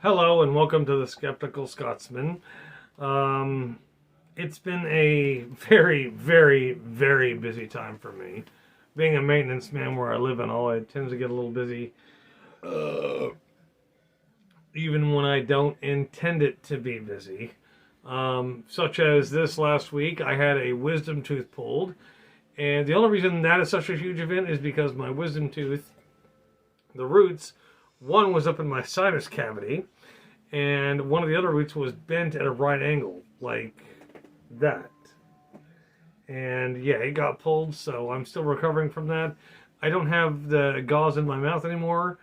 Hello and welcome to the Sceptical Scotsman. It's been a very, very, very busy time for me. Being a maintenance man where I live and all, it tends to get a little busy. Even when I don't intend it to be busy. Such as this last week, I had a wisdom tooth pulled. And the only reason that is such a huge event is because my wisdom tooth, the roots, one was up in my sinus cavity, and one of the other roots was bent at a right angle, like that. And yeah, it got pulled, so I'm still recovering from that. I don't have the gauze in my mouth anymore.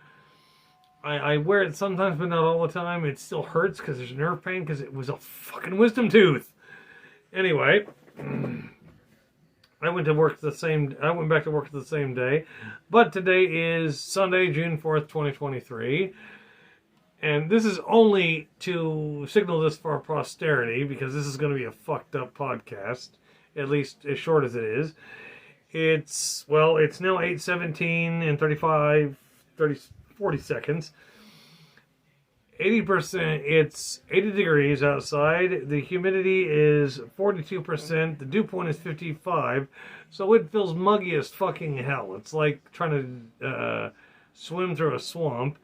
I wear it sometimes, but not all the time. It still hurts because there's nerve pain because it was a fucking wisdom tooth. Anyway, I went back to work the same day. But today is Sunday, June 4th, 2023. And this is only to signal this for posterity, because this is going to be a fucked up podcast, at least as short as it is. It's now 8:17 and 40 seconds. 80%, it's 80 degrees outside. The humidity is 42%. The dew point is 55. So it feels muggy as fucking hell. It's like trying to swim through a swamp.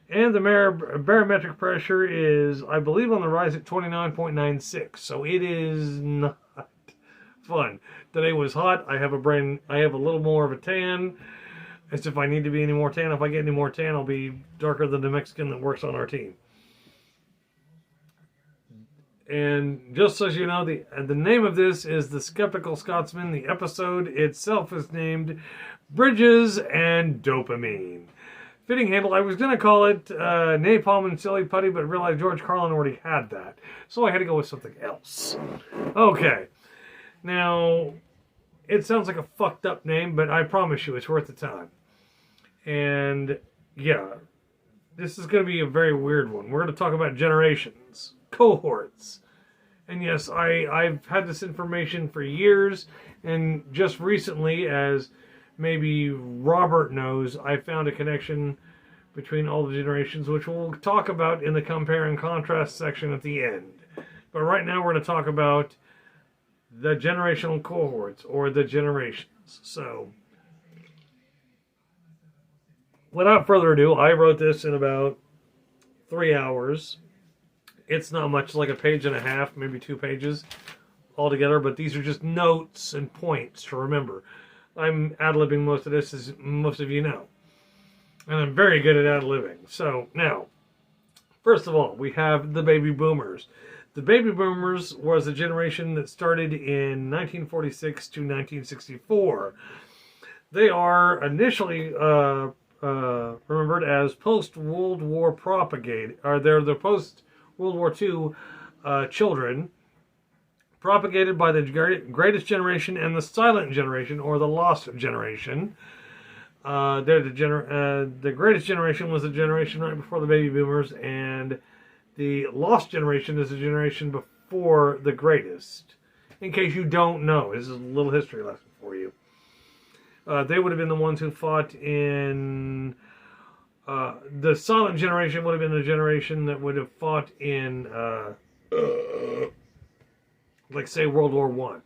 And the barometric pressure is, I believe, on the rise at 29.96. So it is not fun. Today was hot. I have a little more of a tan. As if I need to be any more tan. If I get any more tan, I'll be darker than the Mexican that works on our team. And just so you know, the name of this is The Sceptical Scotsman. The episode itself is named Bridges and Dopamine. Fitting handle. I was going to call it Napalm and Silly Putty, but realized George Carlin already had that. So I had to go with something else. Okay. Now, it sounds like a fucked up name, but I promise you it's worth the time. And yeah, this is going to be a very weird one. We're going to talk about generations, cohorts. And yes, I've had this information for years, and just recently, as maybe Robert knows, I found a connection between all the generations, which we'll talk about in the compare and contrast section at the end. But right now we're going to talk about the generational cohorts, or the generations. So, without further ado, I wrote this in about 3 hours. It's not much, like a page and a half, maybe 2 pages altogether, but these are just notes and points to remember. I'm ad-libbing most of this, as most of you know. And I'm very good at ad-libbing. So, now, first of all, we have the baby boomers. The baby boomers was a generation that started in 1946 to 1964. They are initially remembered as post-World War propagated, or they're the post-World War II children, propagated by the greatest generation and the silent generation, or the lost generation. The greatest generation was the generation right before the baby boomers, and the lost generation is the generation before the greatest. In case you don't know, this is a little history lesson for you. They would have been the ones who fought in... the silent generation would have been the generation that would have fought in, like, say, World War I.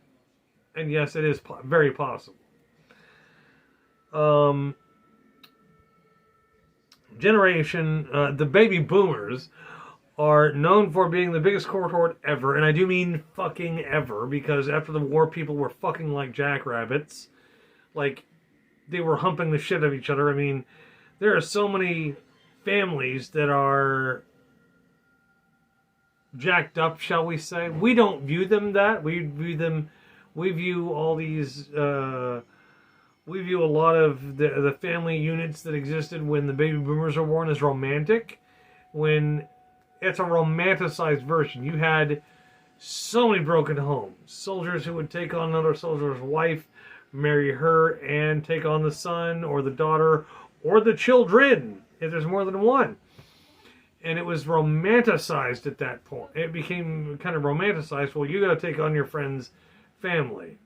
And yes, it is very possible. The baby boomers are known for being the biggest cohort ever, and I do mean fucking ever, because after the war, people were fucking like jackrabbits. Like, they were humping the shit of each other. I mean, there are so many families that are jacked up, shall we say. We don't view them that. We view all these, we view a lot of the family units that existed when the baby boomers were born as romantic, when it's a romanticized version. You had so many broken homes. Soldiers who would take on another soldier's wife, marry her, and take on the son or the daughter or the children, if there's more than one. And it was romanticized at that point. It became kind of romanticized. Well, you got to take on your friend's family.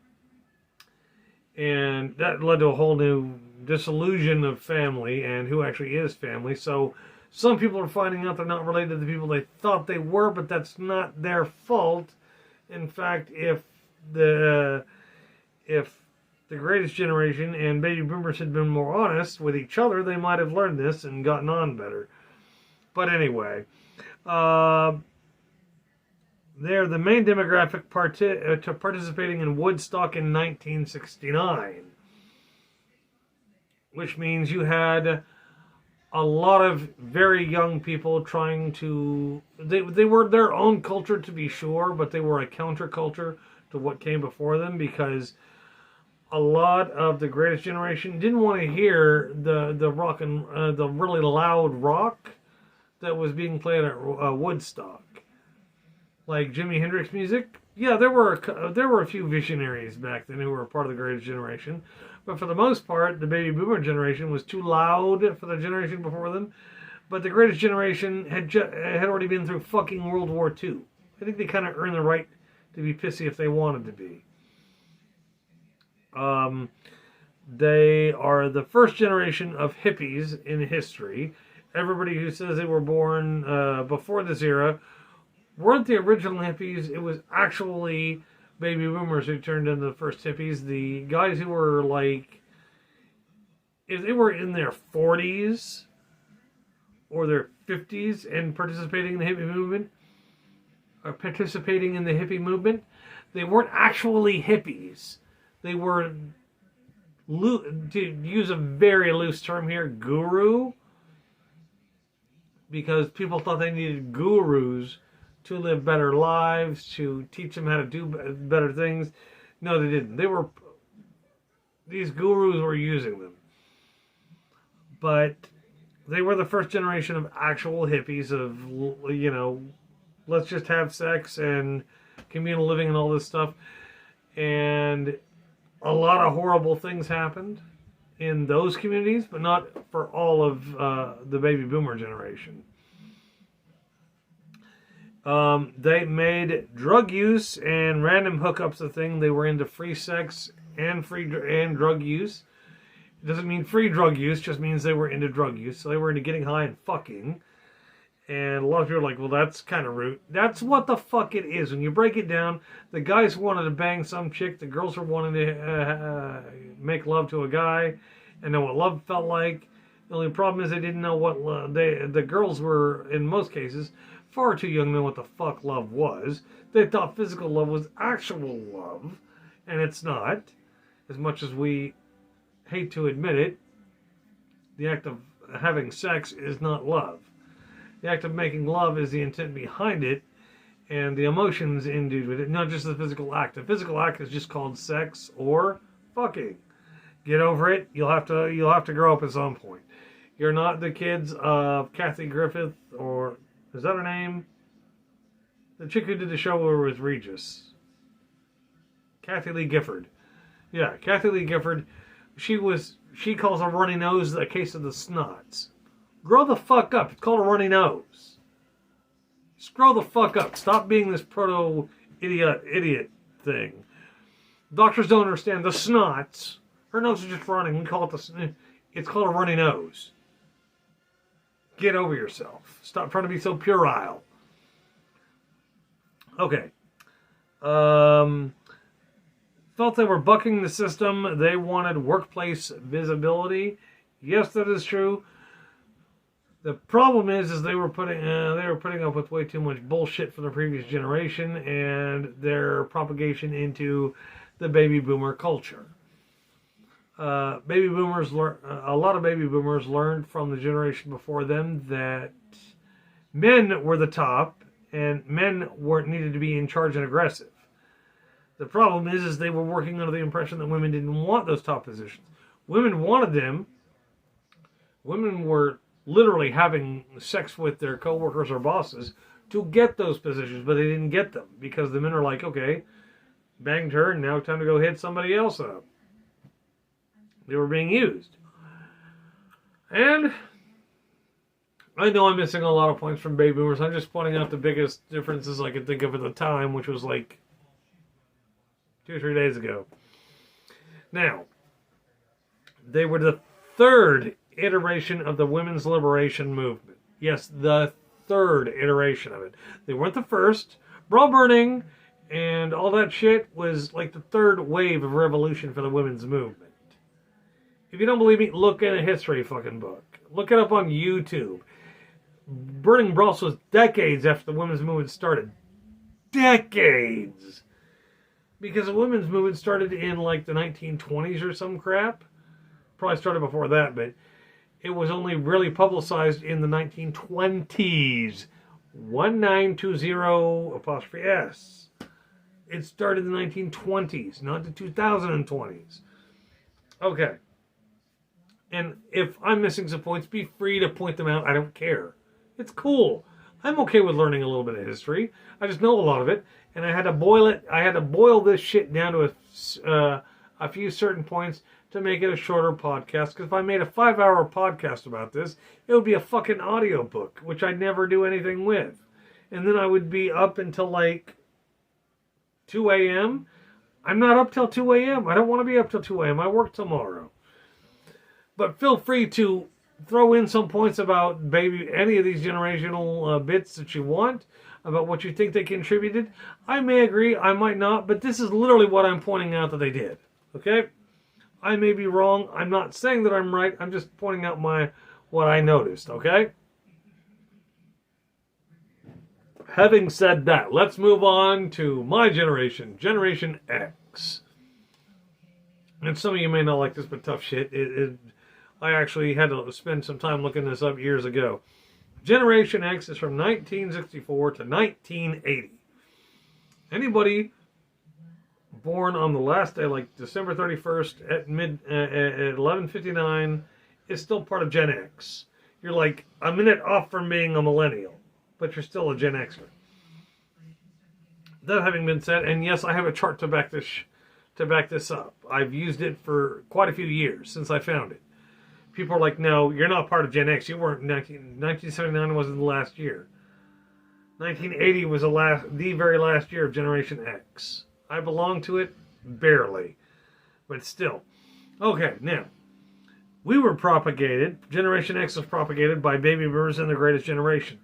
And that led to a whole new disillusion of family and who actually is family. So Some people are finding out they're not related to the people they thought they were, but that's not their fault. In fact, if the greatest generation and baby boomers had been more honest with each other, they might have learned this and gotten on better. But anyway, they're the main demographic participating in Woodstock in 1969, which means you had a lot of very young people trying to... They were their own culture, to be sure, but they were a counterculture to what came before them, because a lot of the greatest generation didn't want to hear the rock and the really loud rock that was being played at Woodstock. Like Jimi Hendrix music, yeah, there were a few visionaries back then who were part of the greatest generation, but for the most part, the baby boomer generation was too loud for the generation before them. But the greatest generation had already been through fucking World War II. I think they kind of earned the right to be pissy if they wanted to be. They are the first generation of hippies in history. Everybody who says they were born before this era weren't the original hippies. It was actually baby boomers who turned into the first hippies. The guys who were like, if they were in their 40s or their 50s and participating in the hippie movement, they weren't actually hippies. They were, to use a very loose term here, guru, because people thought they needed gurus to live better lives, to teach them how to do better things. No, they didn't. These gurus were using them. But they were the first generation of actual hippies of, let's just have sex and communal living and all this stuff. And a lot of horrible things happened in those communities, but not for all of the baby boomer generation. They made drug use and random hookups a thing. They were into free sex and drug use. It doesn't mean free drug use, just means they were into drug use. So they were into getting high and fucking. And a lot of people are like, well, that's kind of rude. That's what the fuck it is. When you break it down, the guys wanted to bang some chick. The girls were wanting to make love to a guy and know what love felt like. The only problem is they didn't know what the girls were, in most cases, far too young to know what the fuck love was. They thought physical love was actual love, and it's not. As much as we hate to admit it, the act of having sex is not love. The act of making love is the intent behind it, and the emotions induced with it, not just the physical act. The physical act is just called sex or fucking. Get over it. You'll have to grow up at some point. You're not the kids of Kathy Griffith, or is that her name? The chick who did the show where it was Regis. Kathy Lee Gifford. Yeah, Kathy Lee Gifford. She calls a runny nose a case of the snots. Grow the fuck up. It's called a runny nose. Just grow the fuck up. Stop being this proto-idiot thing. Doctors don't understand the snots. Her nose is just running. We call it it's called a runny nose. Get over yourself. Stop trying to be so puerile. Okay. Felt they were bucking the system. They wanted workplace visibility. Yes, that is true. The problem is they were putting up with way too much bullshit from the previous generation and their propagation into the baby boomer culture. A lot of baby boomers learned from the generation before them that men were the top and men needed to be in charge and aggressive. The problem is they were working under the impression that women didn't want those top positions. Women wanted them. Women were literally having sex with their coworkers or bosses to get those positions, but they didn't get them because the men are like, okay, banged her, and now time to go hit somebody else up. They were being used. And I know I'm missing a lot of points from baby boomers. I'm just pointing out the biggest differences I could think of at the time, which was like 2 or 3 days ago. Now, they were the third iteration of the women's liberation movement. Yes, the third iteration of it. They weren't the first. Bra burning and all that shit was like the third wave of revolution for the women's movement. If you don't believe me, look in a history fucking book. Look it up on YouTube. Burning bras was decades after the women's movement started. Decades! Because the women's movement started in like the 1920s or some crap. Probably started before that, but it was only really publicized in the 1920s. 1920 apostrophe S. It started in the 1920s, not the 2020s. Okay. And if I'm missing some points, be free to point them out. I don't care. It's cool. I'm okay with learning a little bit of history. I just know a lot of it, and I had to boil it. I had to boil this shit down to a few certain points to make it a shorter podcast. Because if I made a 5-hour podcast about this, it would be a fucking audiobook, which I'd never do anything with. And then I would be up until like 2 a.m. I'm not up till 2 a.m. I don't want to be up till 2 a.m. I work tomorrow. But feel free to throw in some points about maybe any of these generational bits that you want, about what you think they contributed. I may agree, I might not, but this is literally what I'm pointing out that they did. Okay? I may be wrong. I'm not saying that I'm right. I'm just pointing out what I noticed. Okay? Having said that, let's move on to my generation, Generation X. And some of you may not like this, but tough shit. I actually had to spend some time looking this up years ago. Generation X is from 1964 to 1980. Anybody born on the last day, like December 31st at 11:59, is still part of Gen X. You're like a minute off from being a millennial, but you're still a Gen Xer. That having been said, and yes, I have a chart to back this up. I've used it for quite a few years since I found it. People are like, no, you're not part of Gen X. You weren't. 1979 wasn't the last year. 1980 was the very last year of Generation X. I belong to it barely, but still. Okay, now we were propagated. Generation X was propagated by baby boomers and the Greatest Generation.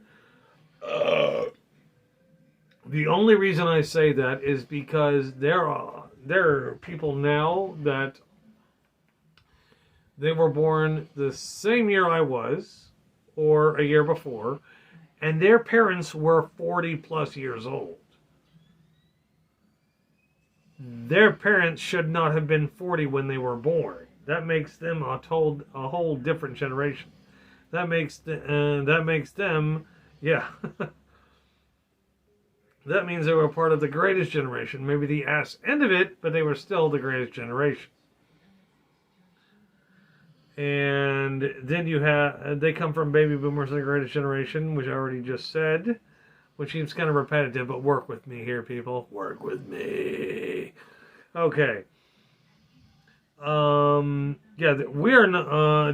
The only reason I say that is because there are people now that they were born the same year I was, or a year before, and their parents were 40 plus years old. Their parents should not have been 40 when they were born. That makes them a whole different generation. That makes them, yeah. That means they were part of the Greatest Generation. Maybe the ass end of it, but they were still the Greatest Generation. And then they come from baby boomers and the Greatest Generation, which I already just said, which seems kind of repetitive, but work with me here, people. Work with me. Okay. Yeah,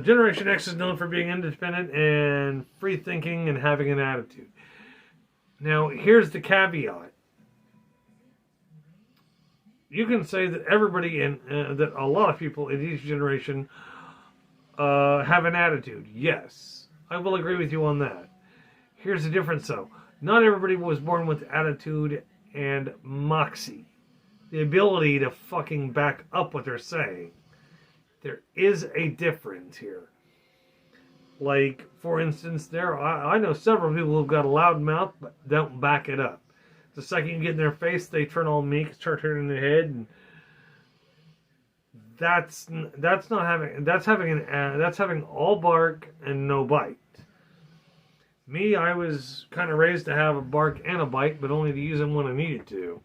Generation X is known for being independent and free thinking and having an attitude. Now, here's the caveat. You can say that everybody that a lot of people in each generation have an attitude. Yes, I will agree with you on that. Here's the difference, though. Not everybody was born with attitude and moxie. The ability to fucking back up what they're saying. There is a difference here. Like, for instance, I know several people who've got a loud mouth, but don't back it up. The second you get in their face, they turn all meek, start turning their head, and that's having all bark and no bite. Me, I was kind of raised to have a bark and a bite, but only to use them when I needed to.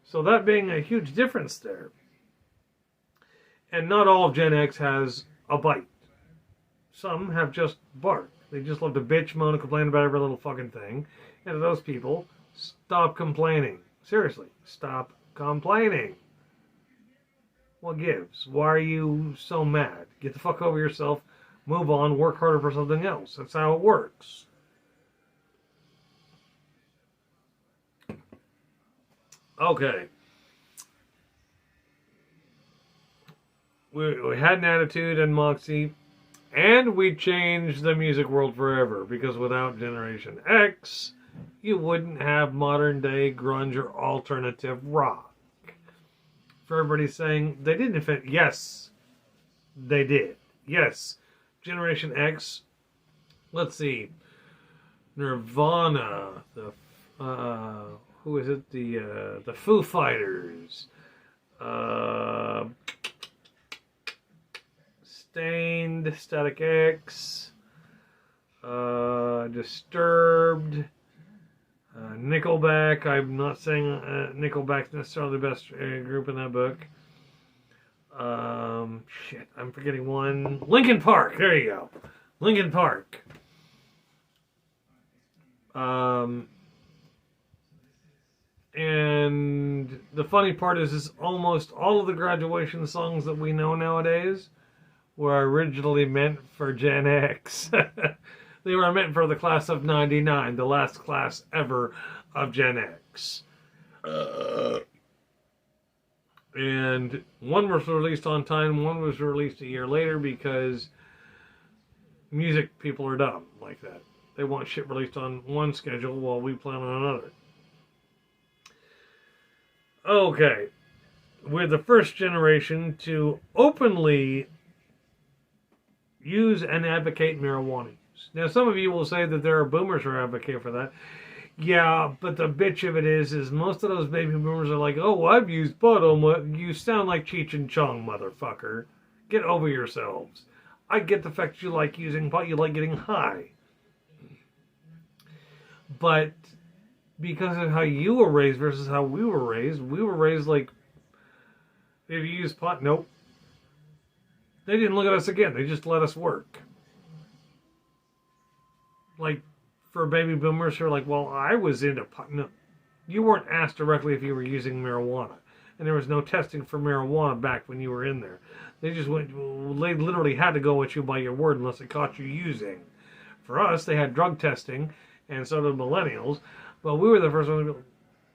So that being a huge difference there. And not all of Gen X has a bite. Some have just bark. They just love to bitch, moan, and complain about every little fucking thing. And to those people, stop complaining. Seriously, stop complaining. What gives? Why are you so mad? Get the fuck over yourself, move on, work harder for something else. That's how it works. Okay. We had an attitude and moxie. And we changed the music world forever, because without Generation X, you wouldn't have modern day grunge or alternative rock. For everybody saying they didn't invent, yes, they did. Yes, Generation X, let's see, Nirvana, who is it? The Foo Fighters, Stained, Static X, Disturbed, Nickelback. I'm not saying Nickelback's necessarily the best group in that book. Shit, I'm forgetting one. Linkin Park. There you go. Linkin Park. And the funny part is almost all of the graduation songs that we know nowadays were originally meant for Gen X. They were meant for the class of 99, the last class ever of Gen X. And one was released on time, one was released a year later, because music people are dumb like that. They want shit released on one schedule while we plan on another. Okay. We're the first generation to openly use and advocate marijuana use. Now, some of you will say that there are boomers who advocate for that. Yeah, but the bitch of it is most of those baby boomers are like, oh, I've used pot on what? You sound like Cheech and Chong, motherfucker. Get over yourselves. I get the fact that you like using pot, you like getting high. But because of how you were raised versus how we were raised like, if you use pot, nope. They didn't look at us again. They just let us work. Like, for baby boomers who are like, well, I was into pot. No, you weren't asked directly if you were using marijuana. And there was no testing for marijuana back when you were in there. They just went, they literally had to go at you by your word unless they caught you using. For us, they had drug testing, and so did millennials. But we were the first one to go,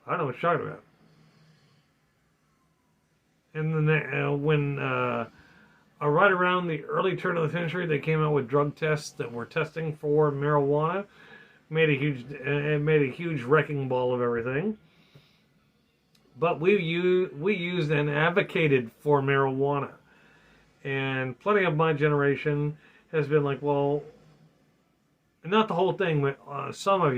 I don't know what you're talking about. And then when right around the early turn of the century, they came out with drug tests that were testing for marijuana. It made a huge wrecking ball of everything. But we used and advocated for marijuana. And plenty of my generation has been like, well, not the whole thing, but some of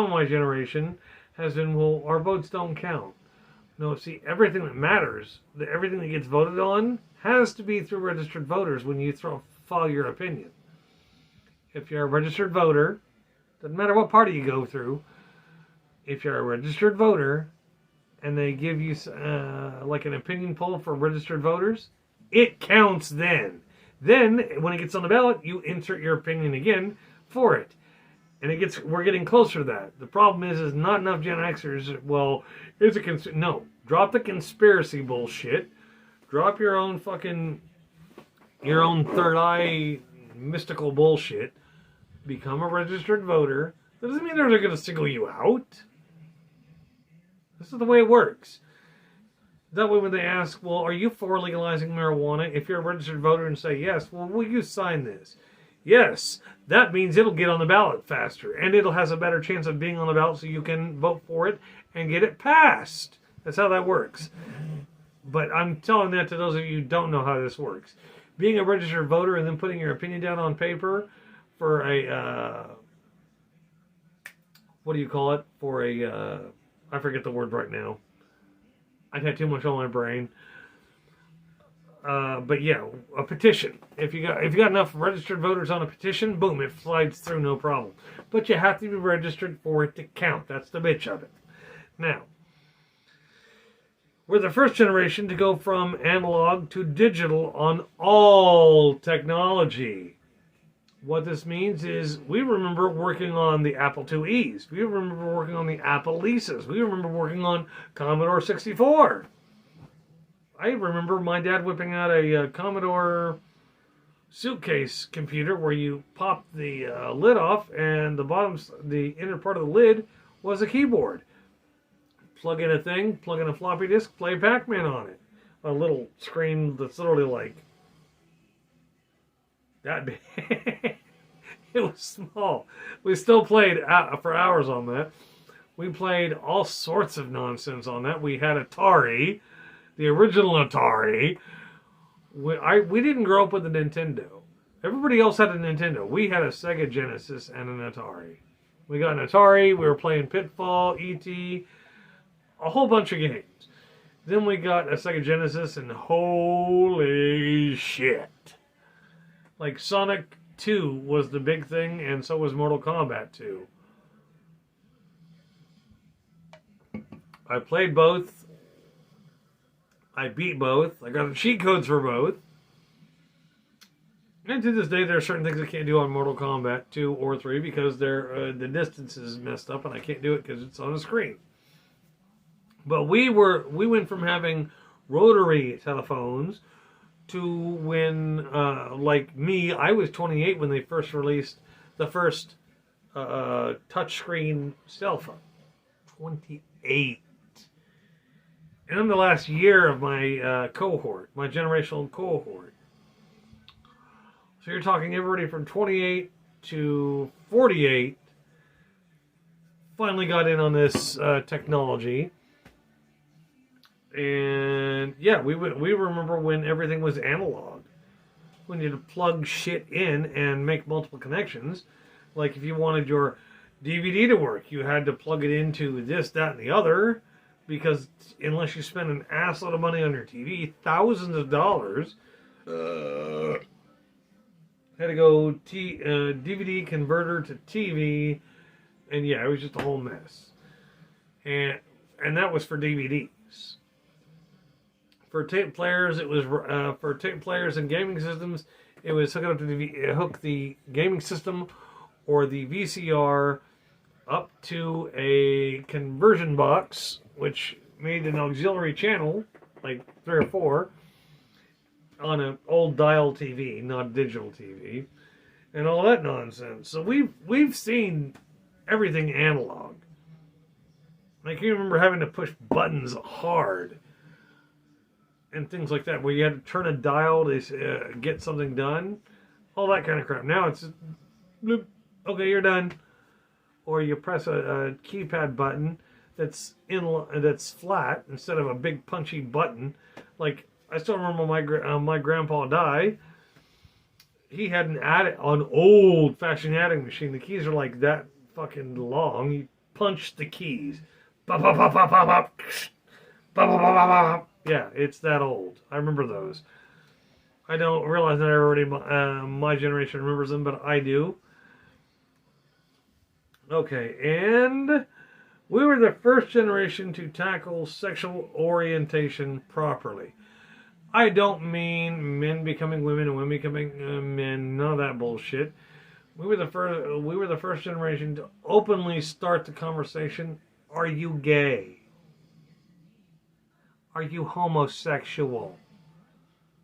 my generation has been, well, our votes don't count. No, see, everything that matters, everything that gets voted on, has to be through registered voters when you follow your opinion. If you're a registered voter, doesn't matter what party you go through, if you're a registered voter, and they give you like an opinion poll for registered voters, it counts then. Then, when it gets on the ballot, you insert your opinion again for it. And we're getting closer to that. The problem is not enough Gen Xers, well, no. Drop the conspiracy bullshit. Drop your own third eye mystical bullshit. Become a registered voter. That doesn't mean they're going to single you out. This is the way it works. That way when they ask, well, are you for legalizing marijuana? If you're a registered voter and say yes, well, will you sign this? Yes, that means it'll get on the ballot faster, and it'll has a better chance of being on the ballot so you can vote for it and get it passed. That's how that works. But I'm telling that to those of you who don't know how this works. Being a registered voter and then putting your opinion down on paper for a, what do you call it? For a, I forget the word right now. I've had too much on my brain. But yeah, a petition. If you got enough registered voters on a petition, boom, it slides through, no problem. But you have to be registered for it to count. That's the bitch of it. Now, we're the first generation to go from analog to digital on all technology. What this means is we remember working on the Apple IIe's. We remember working on the Apple Lisas. We remember working on Commodore 64. I remember my dad whipping out a Commodore suitcase computer where you pop the lid off and the inner part of the lid was a keyboard. Plug in a thing, plug in a floppy disk, play Pac-Man on it. A little screen that's literally like that big. It was small. We still played for hours on that. We played all sorts of nonsense on that. We had Atari, the original Atari. We didn't grow up with a Nintendo. Everybody else had a Nintendo. We had a Sega Genesis and an Atari. We got an Atari. We were playing Pitfall, E.T., a whole bunch of games. Then we got a Sega Genesis, and holy shit. Like Sonic 2 was the big thing, and so was Mortal Kombat 2. I played both. I beat both. I got the cheat codes for both. And to this day, there are certain things I can't do on Mortal Kombat 2 or 3 because the distance is messed up, and I can't do it because it's on a screen. But we went from having rotary telephones to when, like me, I was 28 when they first released the first touchscreen cell phone. 28. And I'm the last year of my cohort, my generational cohort. So you're talking everybody from 28 to 48 finally got in on this technology. And yeah, we remember when everything was analog. When you had to plug shit in and make multiple connections. Like if you wanted your DVD to work, you had to plug it into this, that, and the other. Because unless you spend an assload of money on your TV, thousands of dollars, had to go DVD converter to TV, and yeah, it was just a whole mess. And that was for DVDs. For tape players, it was for tape players and gaming systems. It was hook it up to hook the gaming system or the VCR up to a conversion box, which made an auxiliary channel, like 3 or 4, on an old dial TV, not digital TV, and all that nonsense. So we've seen everything analog. Like you remember having to push buttons hard and things like that, where you had to turn a dial to get something done, all that kind of crap. Now it's bloop, okay, you're done. Or you press a keypad button that's flat instead of a big punchy button. Like I still remember my grandpa died. He had an old-fashioned adding machine. The keys are like that fucking long. He punched the keys. Bop, bop, bop, bop, bop, bop. Bop, bop, bop, bop, bop. Yeah, it's that old. I remember those. I don't realize that everybody my generation remembers them, but I do. Okay, and we were the first generation to tackle sexual orientation properly. I don't mean men becoming women and women becoming men. None of that bullshit. We were the first generation to openly start the conversation. Are you gay? Are you homosexual?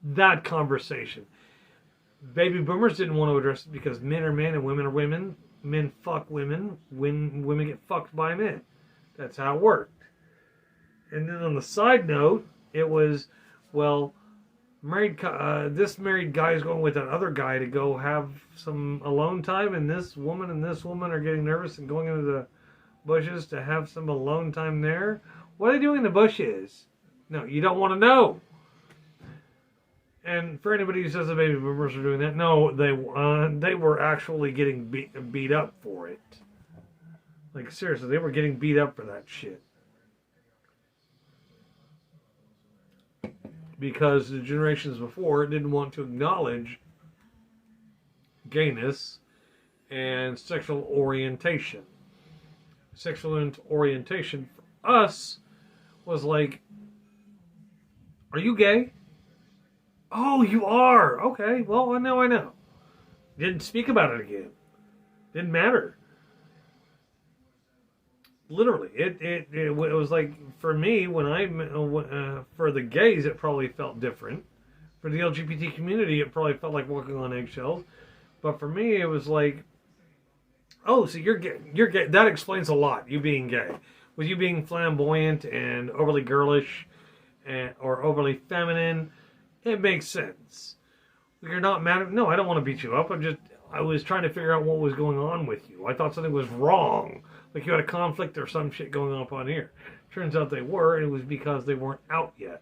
That conversation. Baby boomers didn't want to address it because men are men and women are women. Men fuck women. Women get fucked by men. That's how it worked. And then on the side note, it was, well, this married guy is going with that other guy to go have some alone time, and this woman are getting nervous and going into the bushes to have some alone time there. What are they doing in the bushes? No, you don't want to know. And for anybody who says the baby boomers are doing that, no, they were actually getting beat up for it. Like seriously, they were getting beat up for that shit. Because the generations before didn't want to acknowledge gayness and sexual orientation. Sexual orientation for us was like, are you gay? Oh, you are. Okay, well, I know. Didn't speak about it again. Didn't matter. Literally, it was like, for me, when for the gays, it probably felt different. For the LGBT community, it probably felt like walking on eggshells. But for me, it was like, oh, so you're gay. You're gay. That explains a lot, you being gay. With you being flamboyant and overly girlish or overly feminine, it makes sense. You're not mad at... No, I don't want to beat you up. I was trying to figure out what was going on with you. I thought something was wrong. Like you had a conflict or some shit going on up on here. Turns out they were, and it was because they weren't out yet.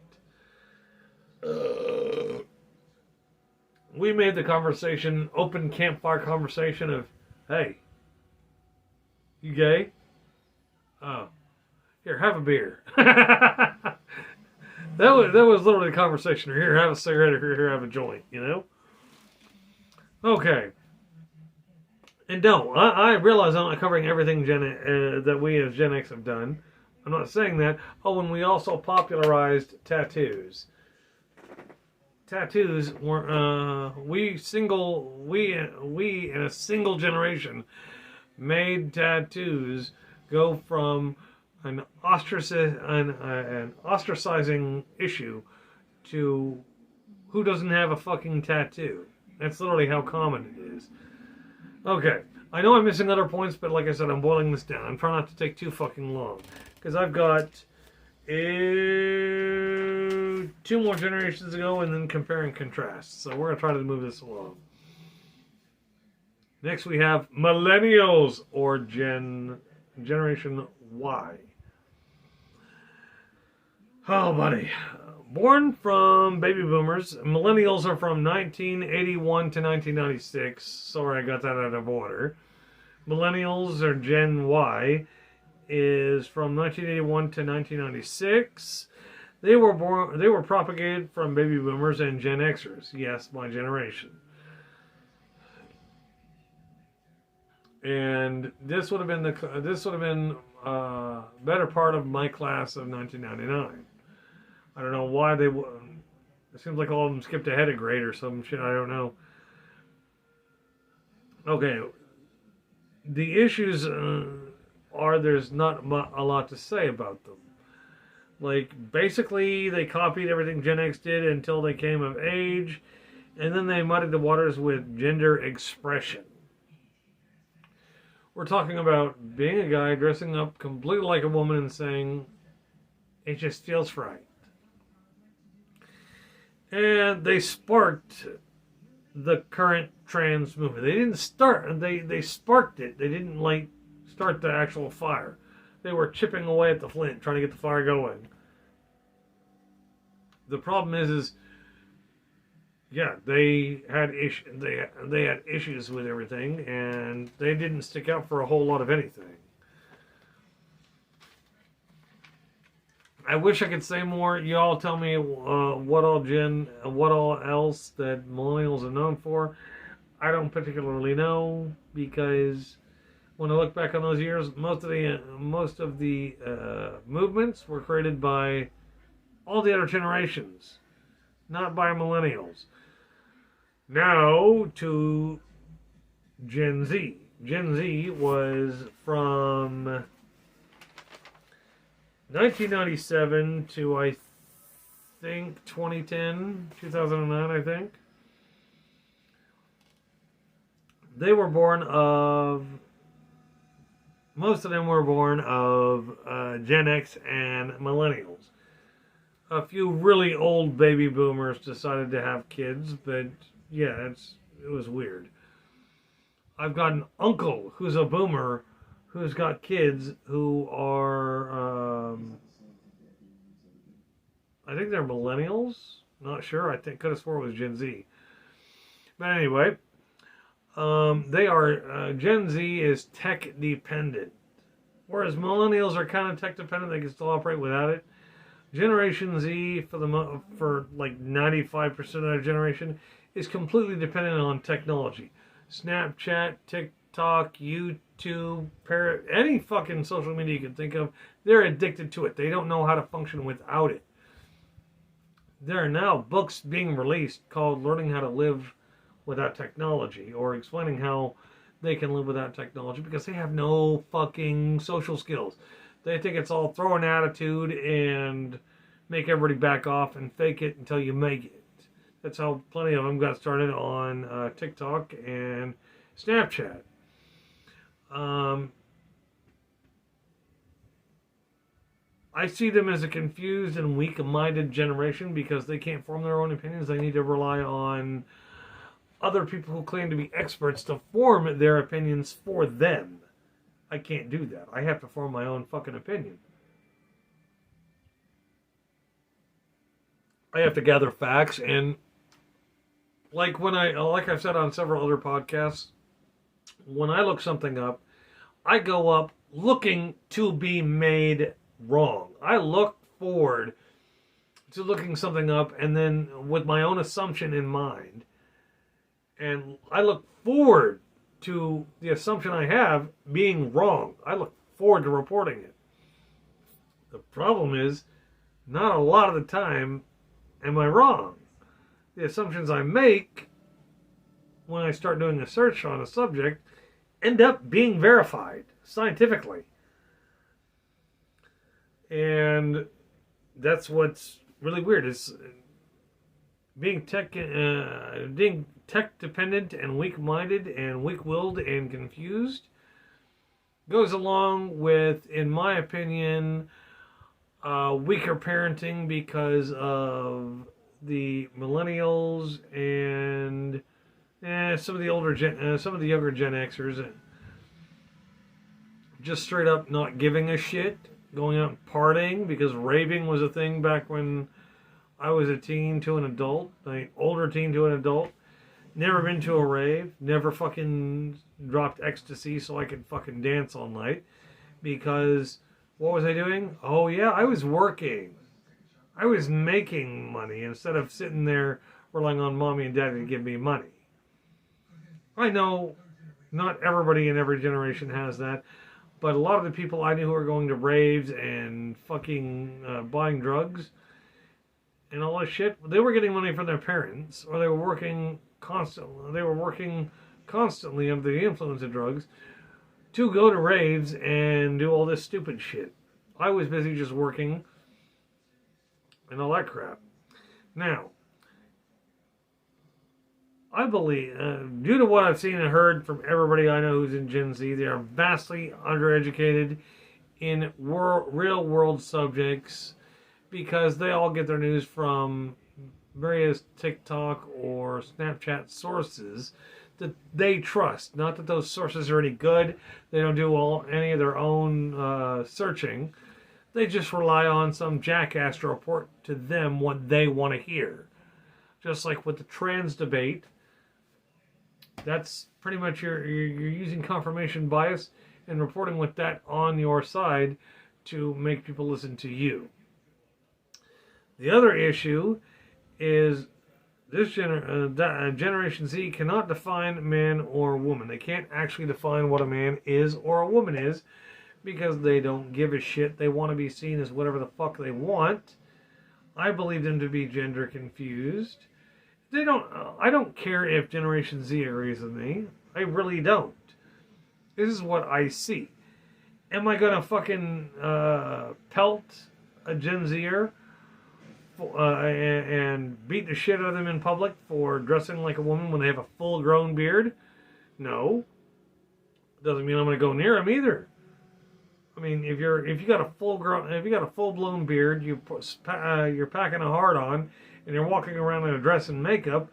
We made the conversation, open campfire conversation of, hey, you gay? Oh, here, have a beer. that was literally the conversation. Or here, have a cigarette. Or here, have a joint. You know? Okay. And no, I realize I'm not covering everything that we as Gen X have done. I'm not saying that. Oh, and we also popularized tattoos. Tattoos were we in a single generation made tattoos go from an ostracizing issue to who doesn't have a fucking tattoo. That's literally how common it is. Okay, I know I'm missing other points, but like I said, I'm boiling this down. I'm trying not to take too fucking long. Because I've got 2 more generations ago and then compare and contrast. So we're going to try to move this along. Next we have millennials or Generation Y. Oh, buddy. Born from baby boomers, millennials are from 1981 to 1996. Sorry, I got that out of order. Millennials or Gen Y is from 1981 to 1996. They were propagated from baby boomers and Gen Xers. Yes, my generation. And this would have been better part of my class of 1999. I don't know why they would. It seems like all of them skipped ahead a grade or some shit. I don't know. Okay. The issues are there's not a lot to say about them. Like, basically, they copied everything Gen X did until they came of age, and then they muddied the waters with gender expression. We're talking about being a guy dressing up completely like a woman and saying, it just feels right. And they sparked the current trans movement. They didn't start, they sparked it. They didn't, like, start the actual fire. They were chipping away at the flint, trying to get the fire going. The problem is yeah, they had issues with everything, and they didn't stick out for a whole lot of anything. I wish I could say more. Y'all tell me what all else that millennials are known for. I don't particularly know, because when I look back on those years, most of the movements were created by all the other generations, not by millennials. Now to Gen Z. Gen Z was from 1997 to, I think, 2010, 2009, I think. They were born of... Most of them were born of Gen X and millennials. A few really old baby boomers decided to have kids, but yeah, it was weird. I've got an uncle who's a boomer who's got kids who are, I think they're millennials. Not sure. I think could have swore it was Gen Z. But anyway, they are Gen Z is tech dependent, whereas millennials are kind of tech dependent. They can still operate without it. Generation Z, for like 95% of their generation, is completely dependent on technology. Snapchat, TikTok, YouTube, any fucking social media you can think of, they're addicted to it. They don't know how to function without it. There are now books being released called Learning How to Live Without Technology, or explaining how they can live without technology, because they have no fucking social skills. They think it's all throw an attitude and make everybody back off and fake it until you make it. That's how plenty of them got started on TikTok and Snapchat. I see them as a confused and weak-minded generation because they can't form their own opinions. They need to rely on other people who claim to be experts to form their opinions for them. I can't do that. I have to form my own fucking opinion. I have to gather facts, and like I've said on several other podcasts, when I look something up, I go up looking to be made wrong. I look forward to looking something up and then with my own assumption in mind. And I look forward to the assumption I have being wrong. I look forward to reporting it. The problem is, not a lot of the time am I wrong. The assumptions I make when I start doing a search on a subject end up being verified scientifically. And that's what's really weird, is being tech dependent and weak-minded and weak-willed and confused goes along with, in my opinion, weaker parenting because of the millennials and some of the younger Gen Xers just straight up not giving a shit, going out and partying, because raving was a thing back when I was a teen to an adult, an older teen to an adult. Never been to a rave, never fucking dropped ecstasy so I could fucking dance all night, because what was I doing? Oh yeah, I was working. I was making money instead of sitting there relying on mommy and daddy to give me money. I know not everybody in every generation has that, but a lot of the people I knew who were going to raves and fucking buying drugs and all that shit, they were getting money from their parents, or they were working constantly. They were working constantly under the influence of drugs to go to raves and do all this stupid shit. I was busy just working and all that crap. Now, I believe, due to what I've seen and heard from everybody I know who's in Gen Z, they are vastly undereducated in real world subjects because they all get their news from various TikTok or Snapchat sources that they trust. Not that those sources are any good. They don't do any of their own searching. They just rely on some jackass to report to them what they want to hear. Just like with the trans debate, that's pretty much you're using confirmation bias and reporting with that on your side to make people listen to you. The other issue is this Generation Z cannot define man or woman. They can't actually define what a man is or a woman is because they don't give a shit. They want to be seen as whatever the fuck they want. I believe them to be gender confused. I don't care if Generation Z agrees with me. I really don't. This is what I see. Am I gonna fucking pelt a Gen Zer and beat the shit out of them in public for dressing like a woman when they have a full-grown beard? No. Doesn't mean I'm gonna go near them either. I mean, if you got a full-blown beard, you're packing a hard on, and you're walking around in a dress and makeup,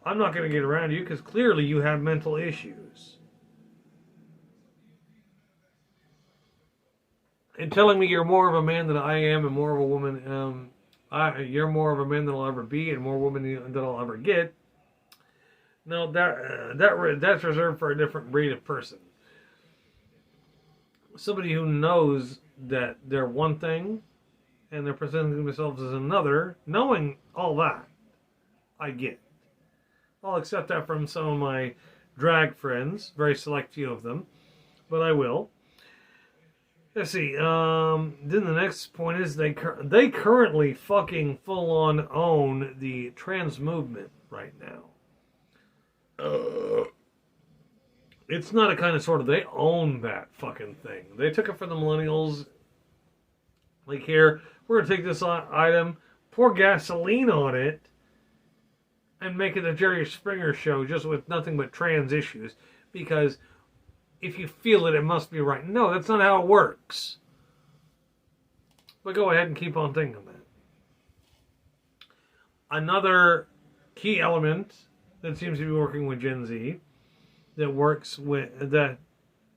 I'm not going to get around you because clearly you have mental issues. And telling me you're more of a man than I am and more of a woman, you're more of a man than I'll ever be and more woman than I'll ever get. No, that's reserved for a different breed of person. Somebody who knows that they're one thing and they're presenting themselves as another, knowing all that, I get. I'll accept that from some of my drag friends, very select few of them, but I will. Let's see, then the next point is they currently fucking full-on own the trans movement right now. It's not a kind of sort of, they own that fucking thing. They took it from the millennials. Like here, we're going to take this item, pour gasoline on it, and make it a Jerry Springer show just with nothing but trans issues. Because if you feel it, it must be right. No, that's not how it works. But go ahead and keep on thinking that. Another key element that seems to be working with Gen Z, that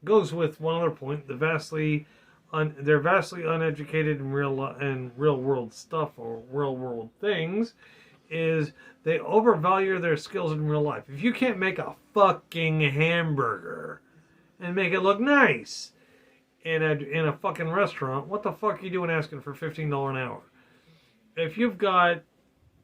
goes with one other point: they're vastly uneducated in real world stuff or real world things. Is they overvalue their skills in real life. If you can't make a fucking hamburger and make it look nice in a fucking restaurant, what the fuck are you doing asking for $15 an hour? If you've got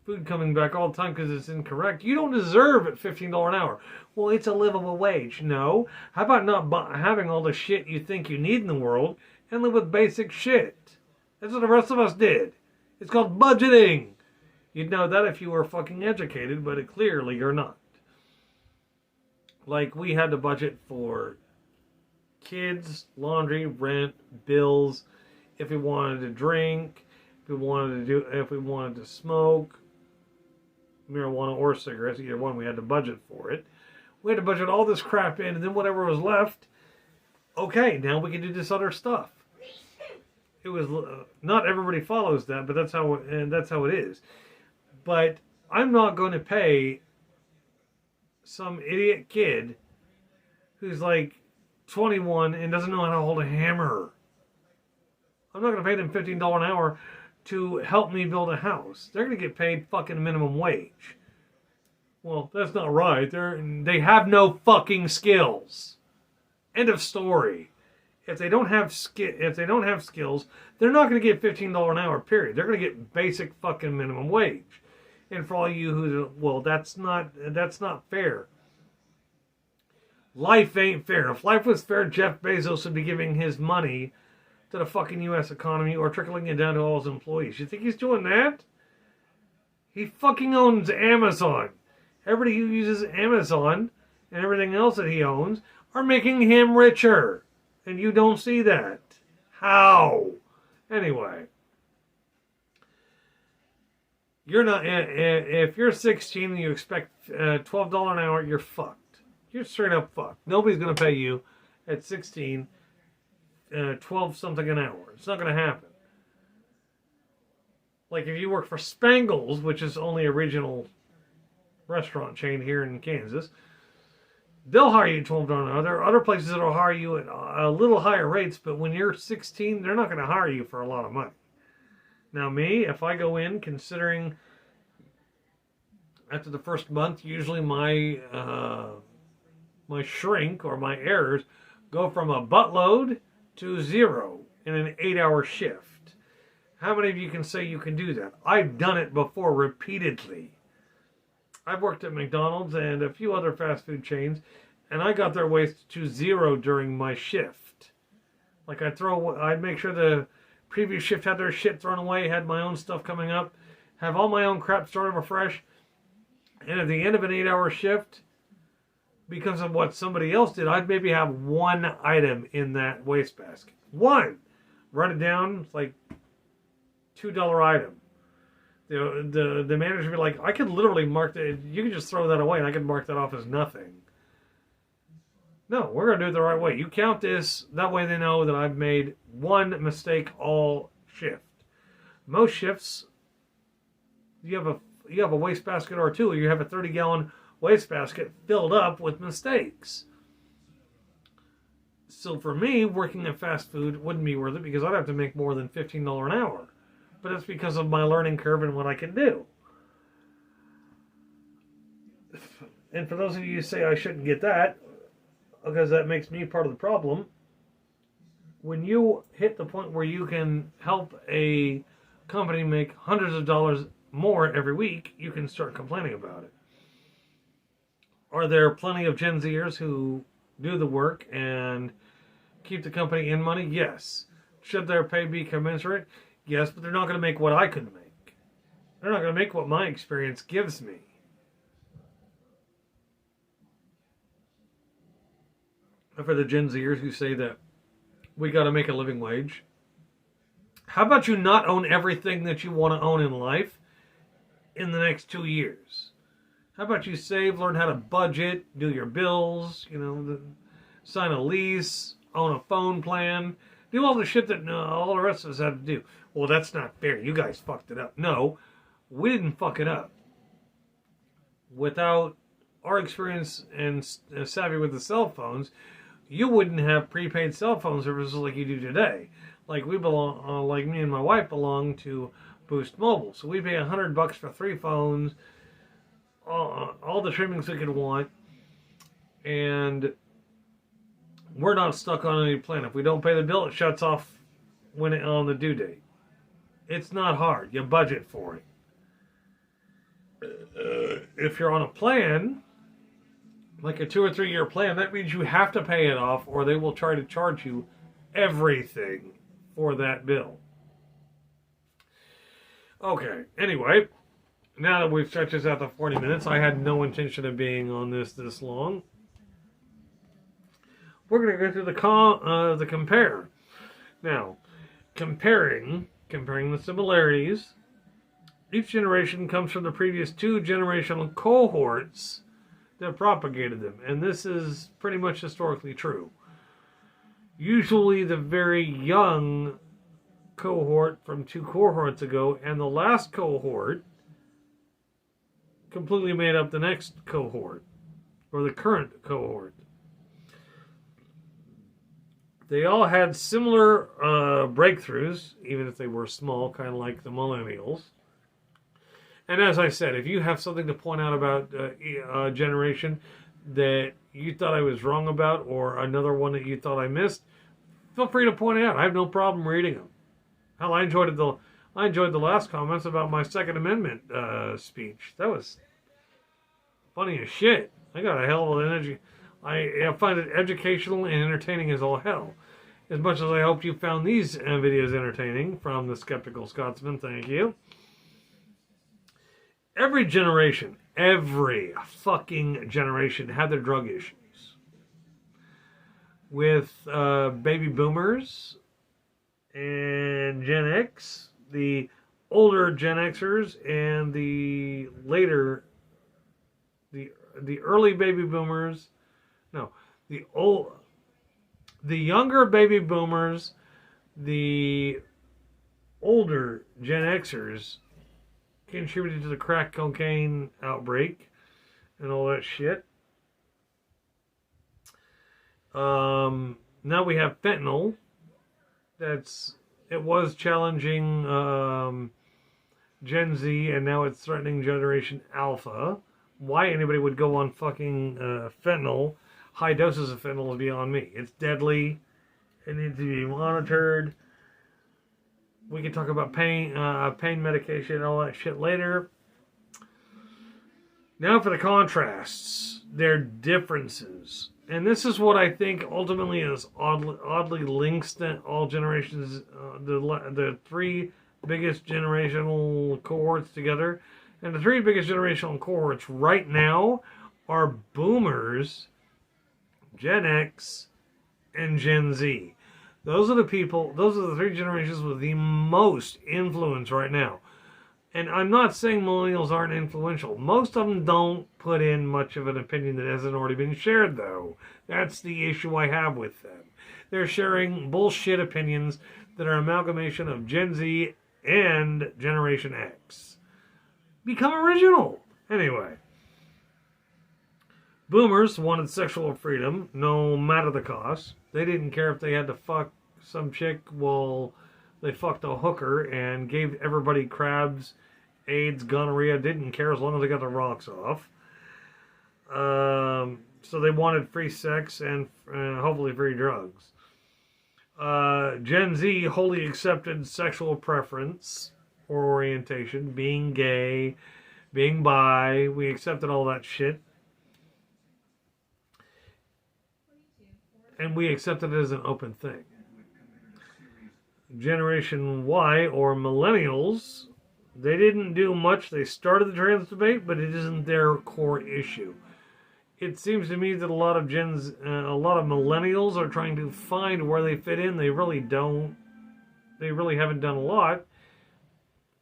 food coming back all the time because it's incorrect, you don't deserve it $15 an hour. Well, it's a livable wage. No. How about not having all the shit you think you need in the world and live with basic shit? That's what the rest of us did. It's called budgeting. You'd know that if you were fucking educated, but clearly you're not. Like, we had to budget for kids, laundry, rent, bills, if we wanted to drink, if we wanted to smoke, marijuana or cigarettes, either one, we had to budget for it. We had to budget all this crap in, and then whatever was left, okay, now we can do this other stuff. It was not everybody follows that, but that's how it is. But I'm not going to pay some idiot kid who's like 21 and doesn't know how to hold a hammer. I'm not going to pay them $15 an hour to help me build a house. They're going to get paid fucking minimum wage. Well, that's not right. They have no fucking skills. End of story. If they don't have skills, they're not going to get $15 an hour, period. They're going to get basic fucking minimum wage. And for all you that's not fair. Life ain't fair. If life was fair, Jeff Bezos would be giving his money to the fucking U.S. economy or trickling it down to all his employees. You think he's doing that? He fucking owns Amazon. Everybody who uses Amazon and everything else that he owns are making him richer. And you don't see that. How? Anyway. You're not, if you're 16 and you expect $12 an hour, you're fucked. You're straight up fucked. Nobody's going to pay you at 16 12 something an hour. It's not going to happen. Like if you work for Spangles, which is only a regional restaurant chain here in Kansas, they'll hire you $12 an hour. There are other places that will hire you at a little higher rates, but when you're 16, they're not going to hire you for a lot of money. Now me, if I go in considering after the first month, usually my shrink or my errors go from a buttload to 0 in an 8-hour shift. How many of you can say you can do that? I've done it before repeatedly. I've worked at McDonald's and a few other fast food chains, and I got their waste to 0 during my shift. Like I'd make sure the previous shift had their shit thrown away, had my own stuff coming up, have all my own crap started afresh, and at the end of an 8-hour shift, because of what somebody else did, I'd maybe have one item in that wastebasket. One! Write it down, it's like $2 item. The manager would be like, I could literally mark that, you can just throw that away and I could mark that off as nothing. No, we're going to do it the right way. You count this, that way they know that I've made one mistake all shift. Most shifts, you have a wastebasket or two, or you have a 30-gallon wastebasket filled up with mistakes. So for me, working at fast food wouldn't be worth it because I'd have to make more than $15 an hour. But that's because of my learning curve and what I can do. And for those of you who say I shouldn't get that, because that makes me part of the problem, when you hit the point where you can help a company make hundreds of dollars more every week, you can start complaining about it. Are there plenty of Gen Zers who do the work and keep the company in money? Yes. Should their pay be commensurate? Yes, but they're not going to make what I could make. They're not going to make what my experience gives me. For the Gen Zers who say that we got to make a living wage, how about you not own everything that you want to own in life in the next 2 years? How about you save, learn how to budget, do your bills, sign a lease, own a phone plan, do all the shit that all the rest of us have to do. Well, that's not fair. You guys fucked it up. No, we didn't fuck it up. Without our experience and savvy with the cell phones, you wouldn't have prepaid cell phone services like you do today. Like we belong, like me and my wife belong to Boost Mobile, so we pay $100 for 3 phones, all the trimmings we could want, and we're not stuck on any plan. If we don't pay the bill, it shuts off on the due date. It's not hard. You budget for it. If you're on a plan, like a 2 or 3 year plan, that means you have to pay it off, or they will try to charge you everything for that bill. Okay, anyway, now that we've stretched this out to 40 minutes, I had no intention of being on this long. We're going to go through the compare. Now, comparing the similarities. Each generation comes from the previous 2 generational cohorts that propagated them, and this is pretty much historically true. Usually the very young cohort from 2 cohorts ago and the last cohort completely made up the next cohort, or the current cohort. They all had similar breakthroughs, even if they were small, kind of like the millennials. And as I said, if you have something to point out about a generation that you thought I was wrong about, or another one that you thought I missed, feel free to point it out. I have no problem reading them. Hell, I enjoyed the last comments about my Second Amendment speech. That was funny as shit. I got a hell of an energy. I find it educational and entertaining as all hell. As much as I hope you found these videos entertaining from the Sceptical Scotsman, thank you. Every fucking generation had their drug issues. With baby boomers and Gen X, the older Gen Xers and the early baby boomers, the younger baby boomers, the older Gen Xers contributed to the crack cocaine outbreak and all that shit. Now we have fentanyl. It was challenging Gen Z, and now it's threatening Generation Alpha. Why anybody would go on fucking fentanyl, high doses of fentanyl, is beyond me. It's deadly. It needs to be monitored. We can talk about pain medication, and all that shit later. Now for the contrasts, their differences. And this is what I think ultimately is oddly links that all generations, the 3 biggest generational cohorts together. And the 3 biggest generational cohorts right now are boomers, Gen X, and Gen Z. Those are the 3 generations with the most influence right now. And I'm not saying millennials aren't influential. Most of them don't put in much of an opinion that hasn't already been shared, though. That's the issue I have with them. They're sharing bullshit opinions that are amalgamation of Gen Z and Generation X. Become original. Anyway. Boomers wanted sexual freedom, no matter the cost. They didn't care if they had to fuck some chick while they fucked a hooker and gave everybody crabs, AIDS, gonorrhea. Didn't care as long as they got the rocks off. So they wanted free sex and hopefully free drugs. Gen Z wholly accepted sexual preference or orientation, being gay, being bi. We accepted all that shit. And we accepted it as an open thing. Generation Y, or millennials, they didn't do much. They started the trans debate, but it isn't their core issue. It seems to me that a lot of millennials are trying to find where they fit in. They really don't. They really haven't done a lot.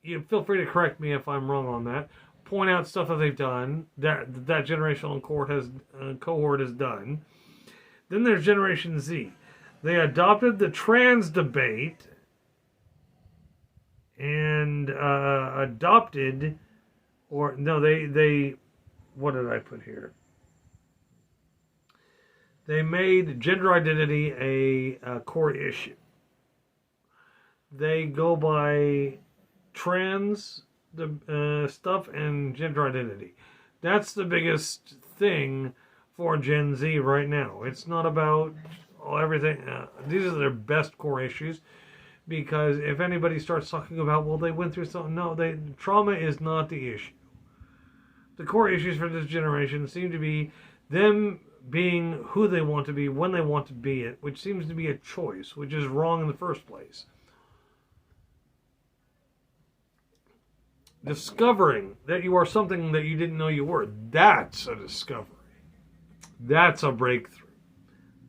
You feel free to correct me if I'm wrong on that. Point out stuff that they've done, that generational cohort has done. Then there's Generation Z. They adopted the trans debate and what did I put here? They made gender identity a core issue. They go by trans stuff and gender identity. That's the biggest thing for Gen Z right now. It's not about everything. These are their best core issues, because if anybody starts talking about, well, they went through something, no, trauma is not the issue. The core issues for this generation seem to be them being who they want to be when they want to be it, which seems to be a choice, which is wrong in the first place. Discovering that you are something that you didn't know you were, that's a discovery. That's a breakthrough.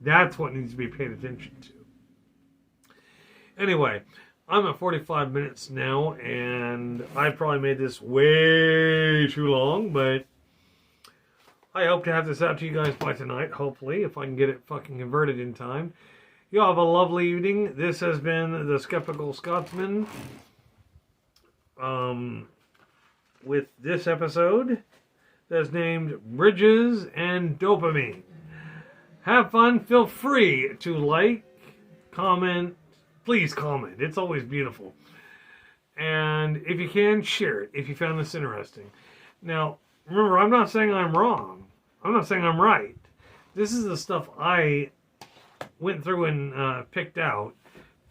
That's what needs to be paid attention to. Anyway, I'm at 45 minutes now, and I probably made this way too long, but I hope to have this out to you guys by tonight, hopefully, if I can get it fucking converted in time. You all have a lovely evening. This has been the Sceptical Scotsman. With this episode that's named Bridges and Dopamine. Have fun. Feel free to like, comment. Please comment. It's always beautiful. And if you can, share it if you found this interesting. Now, remember, I'm not saying I'm wrong. I'm not saying I'm right. This is the stuff I went through and picked out.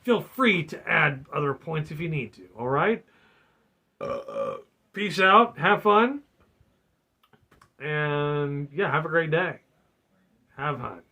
Feel free to add other points if you need to. All right? Peace out. Have fun. And, yeah, have a great day. Have fun.